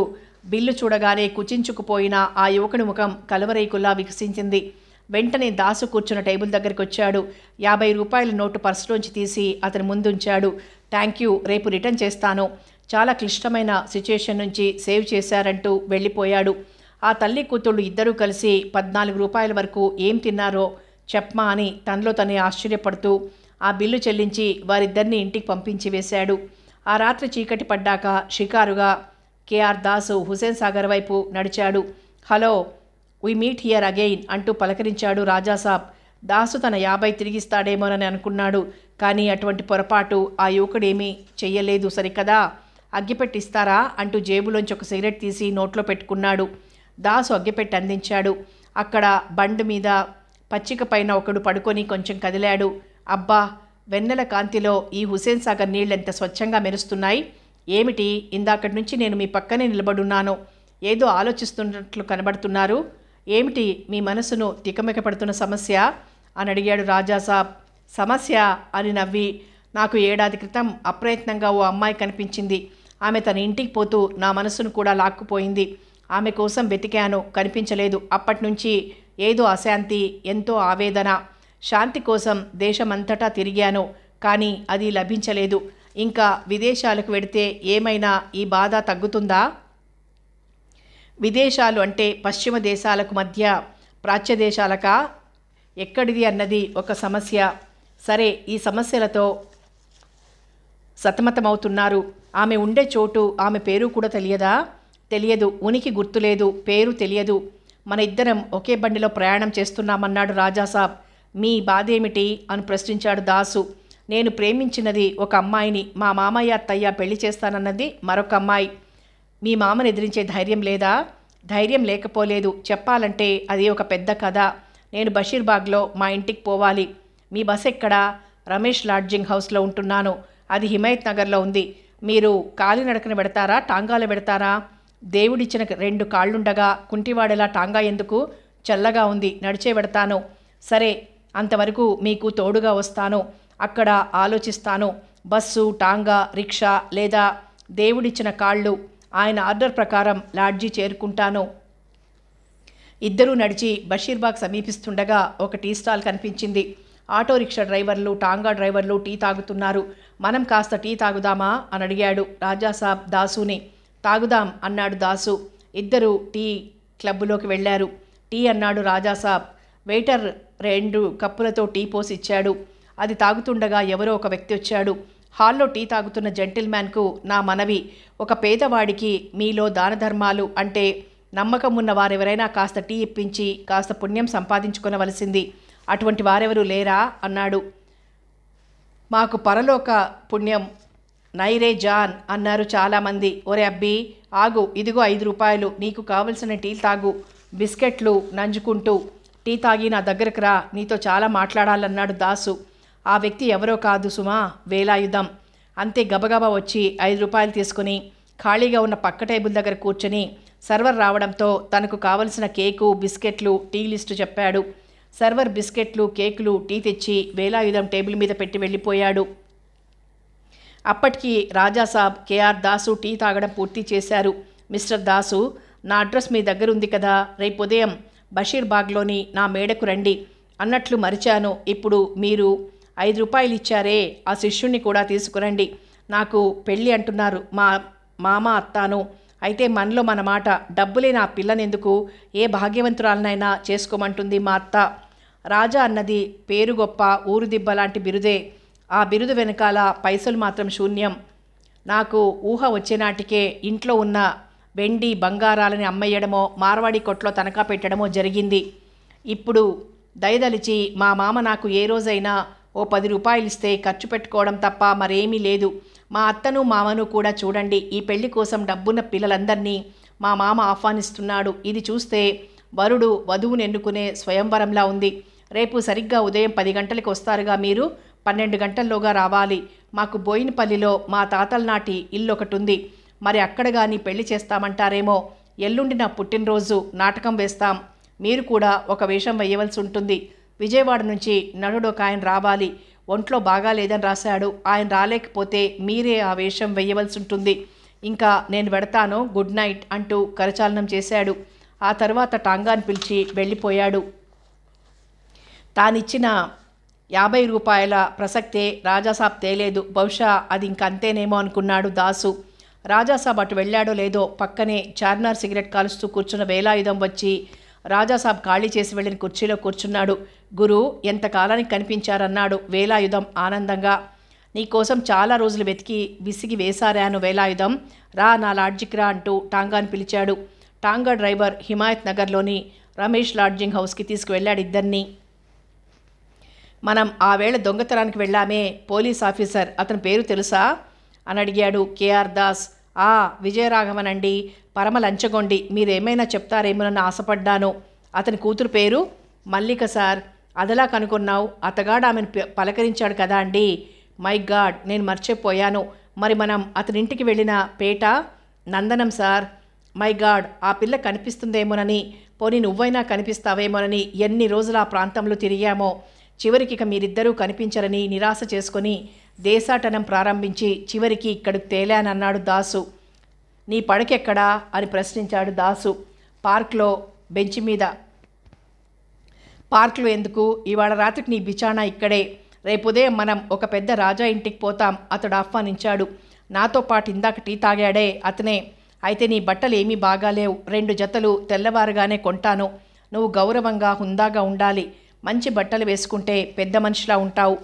బిల్లు చూడగానే కుచించుకుపోయిన ఆ యువకుని ముఖం కలవరేకుల్లా వికసించింది. వెంటనే దాసు కూర్చున్న టేబుల్ దగ్గరికి వచ్చాడు. 50 రూపాయల నోటు పర్సులోంచి తీసి అతని ముందుంచాడు. థ్యాంక్ యూ, రేపు రిటర్న్ చేస్తాను. చాలా క్లిష్టమైన సిచ్యుయేషన్ నుంచి సేవ్ చేశారంటూ వెళ్ళిపోయాడు. ఆ తల్లి కూతుళ్ళు ఇద్దరూ కలిసి 14 రూపాయల వరకు ఏం తిన్నారో చెప్పమా అని తనలో తనే ఆశ్చర్యపడుతూ ఆ బిల్లు చెల్లించి వారిద్దరిని ఇంటికి పంపించి వేశాడు. ఆ రాత్రి చీకటి పడ్డాక షికారుగా కేఆర్ దాసు హుసేన్ సాగర్ వైపు నడిచాడు. Hello, we meet here again అంటూ పలకరించాడు రాజాసాబ్. దాసు తన 50 తిరిగిస్తాడేమోనని అనుకున్నాడు. కానీ అటువంటి పొరపాటు ఆ యువకుడేమీ చెయ్యలేదు సరికదా. అగ్గిపెట్టిస్తారా అంటూ జేబులోంచి ఒక సిగరెట్ తీసి నోట్లో పెట్టుకున్నాడు. దాసు అగ్గిపెట్టి అందించాడు. అక్కడ బండి మీద పచ్చిక పైన ఒకడు పడుకొని కొంచెం కదిలాడు. అబ్బా, వెన్నెల కాంతిలో ఈ హుసేన్ సాగర్ నీళ్ళెంత స్వచ్ఛంగా మెరుస్తున్నాయి. ఏమిటి, ఇందాకటి నుంచి నేను మీ పక్కనే నిలబడున్నాను. ఏదో ఆలోచిస్తున్నట్లు కనబడుతున్నారు. ఏమిటి మీ మనసును తికమికపడుతున్న సమస్య అని అడిగాడు రాజాసాబ్. సమస్య అని నవ్వి, నాకు ఏడాది క్రితం అప్రయత్నంగా ఓ అమ్మాయి కనిపించింది. ఆమె తన ఇంటికి పోతూ నా మనసును కూడా లాక్కుపోయింది. ఆమె కోసం వెతికాను, కనిపించలేదు. అప్పటి నుంచి ఏదో అశాంతి, ఎంతో ఆవేదన. శాంతి కోసం దేశమంతటా తిరిగాను, కానీ అది లభించలేదు. ఇంకా విదేశాలకు వెడితే ఏమైనా ఈ బాధ తగ్గుతుందా? విదేశాలు అంటే పశ్చిమ దేశాలకు మధ్య ప్రాచ్య దేశాలకా? ఎక్కడిది అన్నది ఒక సమస్య. సరే, ఈ సమస్యలతో సతమతమవుతున్నారు. ఆమె ఉండే చోటు, ఆమె పేరు కూడా తెలియదా? తెలియదు. ఉనికి గుర్తులేదు, పేరు తెలియదు. మన ఇద్దరం ఒకే బండిలో ప్రయాణం చేస్తున్నామన్నాడు రాజాసాబ్. మీ బాధేమిటి అని ప్రశ్నించాడు దాసు. నేను ప్రేమించినది ఒక అమ్మాయిని. మా మామయ్య అత్తయ్య పెళ్లి చేస్తానన్నది మరొక అమ్మాయి. మీ మామను ఎదిరించే ధైర్యం లేదా? ధైర్యం లేకపోలేదు. చెప్పాలంటే అది ఒక పెద్ద కథ. నేను బషీర్బాగ్లో మా ఇంటికి పోవాలి. మీ బస్ ఎక్కడా? రమేష్ లాడ్జింగ్ హౌస్లో ఉంటున్నాను. అది హిమాయత్ నగర్లో ఉంది. మీరు కాలినడకన పెడతారా, టాంగాలో పెడతారా? దేవుడిచ్చిన 2 కాళ్ళుండగా కుంటివాడేలా టాంగా ఎందుకు? చల్లగా ఉంది, నడిచే పెడతాను. సరే, అంతవరకు మీకు తోడుగా వస్తాను. అక్కడ ఆలోచిస్తాను. బస్సు, టాంగా, రిక్షా లేదా దేవుడిచ్చిన కాళ్ళు. ఆయన ఆర్డర్ ప్రకారం లాడ్జీ చేరుకుంటాను. ఇద్దరూ నడిచి బషీర్బాగ్ సమీపిస్తుండగా ఒక టీ స్టాల్ కనిపించింది. ఆటో రిక్షా డ్రైవర్లు, టాంగా డ్రైవర్లు టీ తాగుతున్నారు. మనం కాస్త టీ తాగుదామా అని అడిగాడు రాజాసాబ్ దాసుని. తాగుదాం అన్నాడు దాసు. ఇద్దరు టీ క్లబ్లోకి వెళ్ళారు. టీ అన్నాడు రాజాసాబ్. వెయిటర్ 2 కప్పులతో టీ పోసి ఇచ్చాడు. అది తాగుతుండగా ఎవరో ఒక వ్యక్తి వచ్చాడు. హాల్లో టీ తాగుతున్న జెంటిల్మ్యాన్కు నా మనవి, ఒక పేదవాడికి మీలో దాన ధర్మాలు అంటే నమ్మకం ఉన్న వారెవరైనా కాస్త టీ ఇప్పించి కాస్త పుణ్యం సంపాదించుకొనవలసింది. అటువంటి వారెవరూ లేరా అన్నాడు. మాకు పరలోక పుణ్యం నైరే జాన్ అన్నారు చాలామంది. ఒరే అబ్బి, ఆగు, ఇదిగో 5 రూపాయలు, నీకు కావలసిన టీ తాగు. బిస్కెట్లు నంజుకుంటూ టీ తాగి నా దగ్గరకు రా, నీతో చాలా మాట్లాడాలన్నాడు దాసు. ఆ వ్యక్తి ఎవరో కాదు సుమా, వేలాయుధం. అంతే గబగబా వచ్చి 5 రూపాయలు తీసుకుని ఖాళీగా ఉన్న పక్క టేబుల్ దగ్గర కూర్చొని సర్వర్ రావడంతో తనకు కావలసిన కేకు, బిస్కెట్లు, టీ లిస్టు చెప్పాడు. సర్వర్ బిస్కెట్లు, కేకులు, టీ తెచ్చి వేలాయుధం టేబుల్ మీద పెట్టి వెళ్ళిపోయాడు. అప్పటికి రాజాసాబ్, కేఆర్ దాసు టీ తాగడం పూర్తి చేశారు. మిస్టర్ దాసు, నా అడ్రస్ మీ దగ్గర ఉంది కదా, రేపు ఉదయం బషీర్బాగ్లోని నా మేడకు రండి. అన్నట్లు మరిచాను. ఇప్పుడు మీరు 5 రూపాయలు ఇచ్చారే, ఆ శిష్యుణ్ణి కూడా తీసుకురండి. నాకు పెళ్ళి అంటున్నారు మా మామ అత్తాను. అయితే మనలో మన మాట. డబ్బులే నా పిల్లనెందుకు, ఏ భాగ్యవంతురాలనైనా చేసుకోమంటుంది మా అత్త. రాజా అన్నది పేరు గొప్ప, ఊరు దిబ్బ లాంటి బిరుదే. ఆ బిరుదు వెనకాల పైసలు మాత్రం శూన్యం. నాకు ఊహ వచ్చేనాటికే ఇంట్లో ఉన్న వెండి బంగారాలని అమ్మేయడమో మార్వాడి కొట్లో తనఖా పెట్టడమో జరిగింది. ఇప్పుడు దయదలిచి మా మామ నాకు ఏ రోజైనా ఓ 10 రూపాయలు ఇస్తే ఖర్చు పెట్టుకోవడం తప్ప మరేమీ లేదు. మా అత్తను మామను కూడా చూడండి. ఈ పెళ్లి కోసం డబ్బున్న పిల్లలందరినీ మా మామ ఆహ్వానిస్తున్నాడు. ఇది చూస్తే వరుడు వధువును ఎన్నుకునే స్వయంవరంలా ఉంది. రేపు సరిగ్గా ఉదయం 10 గంటలకు వస్తారుగా మీరు. 12 గంటల్లోగా రావాలి. మాకు బోయినపల్లిలో మా తాతల నాటి ఇల్లు ఒకటి ఉంది. మరి అక్కడ కానీ పెళ్లి చేస్తామంటారేమో. ఎల్లుండి నా పుట్టినరోజు, నాటకం వేస్తాం. మీరు కూడా ఒక వేషం వేయవలసి ఉంటుంది. విజయవాడ నుంచి నటుడు ఒక ఆయన రావాలి. ఒంట్లో బాగాలేదని రాశాడు. ఆయన రాలేకపోతే మీరే ఆ వేషం వేయవలసి ఉంటుంది. ఇంకా నేను వెడతాను, గుడ్ నైట్ అంటూ కరచాలనం చేశాడు. ఆ తర్వాత టాంగాను పిలిచి వెళ్ళిపోయాడు. తానిచ్చిన 50 రూపాయల ప్రసక్తే రాజాసాబ్ తేలేదు. బహుశా అది ఇంకంతేనేమో అనుకున్నాడు దాసు. రాజాసాబ్ అటు వెళ్ళాడో లేదో పక్కనే చార్మినార్ సిగరెట్ కాలుస్తూ కూర్చున్న వేలాయుధం వచ్చి రాజాసాబ్ ఖాళీ చేసి వెళ్ళిన కుర్చీలో కూర్చున్నాడు. గురు, ఎంతకాలానికి కనిపించారన్నాడు వేలాయుధం ఆనందంగా. నీకోసం చాలా రోజులు వెతికి విసిగి వేసారాను వేలాయుధం. రా, నా లాడ్జికి రా అంటూ టాంగాను పిలిచాడు. టాంగా డ్రైవర్ హిమాయత్ నగర్లోని రమేష్ లాడ్జింగ్ హౌస్కి తీసుకువెళ్ళాడు ఇద్దరిని. మనం ఆ వేళ దొంగతనానికి వెళ్ళామే, పోలీస్ ఆఫీసర్, అతని పేరు తెలుసా అని అడిగాడు కేఆర్ దాస్. విజయరాఘవన్ అండి, పరమ లంచగొండి. మీరేమైనా చెప్తారేమోనని ఆశపడ్డాను. అతని కూతురు పేరు మల్లిక సార్. అదలా కనుక్కున్నావు? అతగాడు ఆమెను పలకరించాడు కదా అండి. మై గాడ్, నేను మర్చిపోయాను. మరి మనం అతనింటికి వెళ్ళిన పేట నందనం సార్. మై గాడ్, ఆ పిల్ల కనిపిస్తుందేమోనని, పోనీ నువ్వైనా కనిపిస్తావేమోనని ఎన్ని రోజులు ఆ ప్రాంతంలో తిరిగామో. చివరికి ఇక మీరిద్దరూ కనిపించరని నిరాశ చేసుకొని దేశాటనం ప్రారంభించి చివరికి ఇక్కడికి తేలానన్నాడు దాసు. నీ పడకెక్కడా అని ప్రశ్నించాడు దాసు. పార్క్లో బెంచి మీద. పార్క్లో ఎందుకు? ఇవాళ రాత్రికి నీ బిచానా ఇక్కడే. రేపు ఉదయం మనం ఒక పెద్ద రాజా ఇంటికి పోతాం, అతడు ఆహ్వానించాడు. నాతో పాటు ఇందాక టీ తాగాడే అతనే. అయితే నీ బట్టలు ఏమీ బాగాలేవు. 2 జతలు తెల్లవారుగానే కొంటాను. నువ్వు గౌరవంగా హుందాగా ఉండాలి. మంచి బట్టలు వేసుకుంటే పెద్ద మనిషిలా ఉంటావు.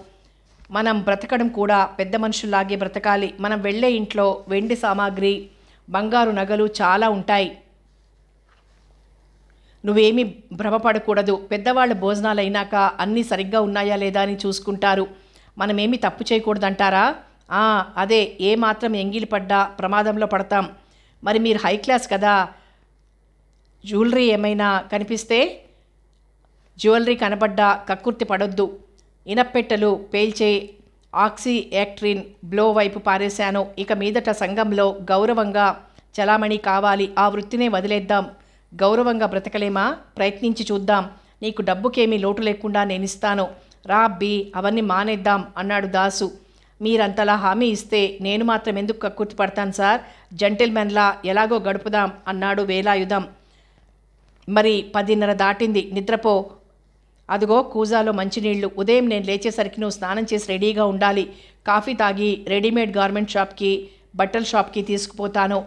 మనం బ్రతకడం కూడా పెద్ద మనుషుల్లాగే బ్రతకాలి. మనం వెళ్ళే ఇంట్లో వెండి సామాగ్రి, బంగారు నగలు చాలా ఉంటాయి. నువ్వేమీ భ్రమపడకూడదు. పెద్దవాళ్ళ భోజనాలు అయినాక అన్నీ సరిగ్గా ఉన్నాయా లేదా అని చూసుకుంటారు. మనమేమీ తప్పు చేయకూడదంటారా? అదే, ఏమాత్రం ఎంగిలి పడ్డా ప్రమాదంలో పడతాం. మరి మీరు హై క్లాస్ కదా. జ్యువెలరీ ఏమైనా కనిపిస్తే, జ్యువెలరీ కనబడ్డా కక్కుర్తి పడొద్దు. ఇనప్పెట్టెలు పేల్చే ఆక్సీ యాక్ట్రిన్ బ్లో వైపు పారేశాను. ఇక మీదట సంఘంలో గౌరవంగా చలామణి కావాలి. ఆ వృత్తినే వదిలేద్దాం. గౌరవంగా బ్రతకలేమా? ప్రయత్నించి చూద్దాం. నీకు డబ్బుకేమీ లోటు లేకుండా నేనిస్తాను. రా అబ్బి, అవన్నీ మానేద్దాం అన్నాడు దాసు. మీరంతలా హామీ ఇస్తే నేను మాత్రం ఎందుకు కక్కుర్తి పడతాను సార్. జెంటిల్మెన్లా ఎలాగో గడుపుదాం అన్నాడు వేలాయుధం. మరి 10:30 దాటింది, నిద్రపో. అదిగో కూజాలో మంచినీళ్లు. ఉదయం నేను లేచేసరికి నువ్వు స్నానం చేసి రెడీగా ఉండాలి. కాఫీ తాగి రెడీమేడ్ గార్మెంట్ షాప్కి, బట్టల షాప్కి తీసుకుపోతాను.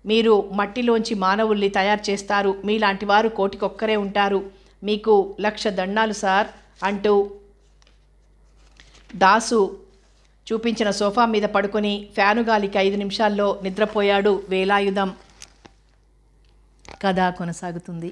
మీరు మట్టిలోంచి మానవుల్ని తయారు చేస్తారు. మీలాంటి వారు కోటికొక్కరే ఉంటారు. మీకు 1,00,000 దండాలు సార్ అంటూ దాసు చూపించిన సోఫా మీద పడుకొని ఫ్యానుగాలికి 5 నిమిషాల్లో నిద్రపోయాడు వేలాయుధం. కథ కొనసాగుతుంది.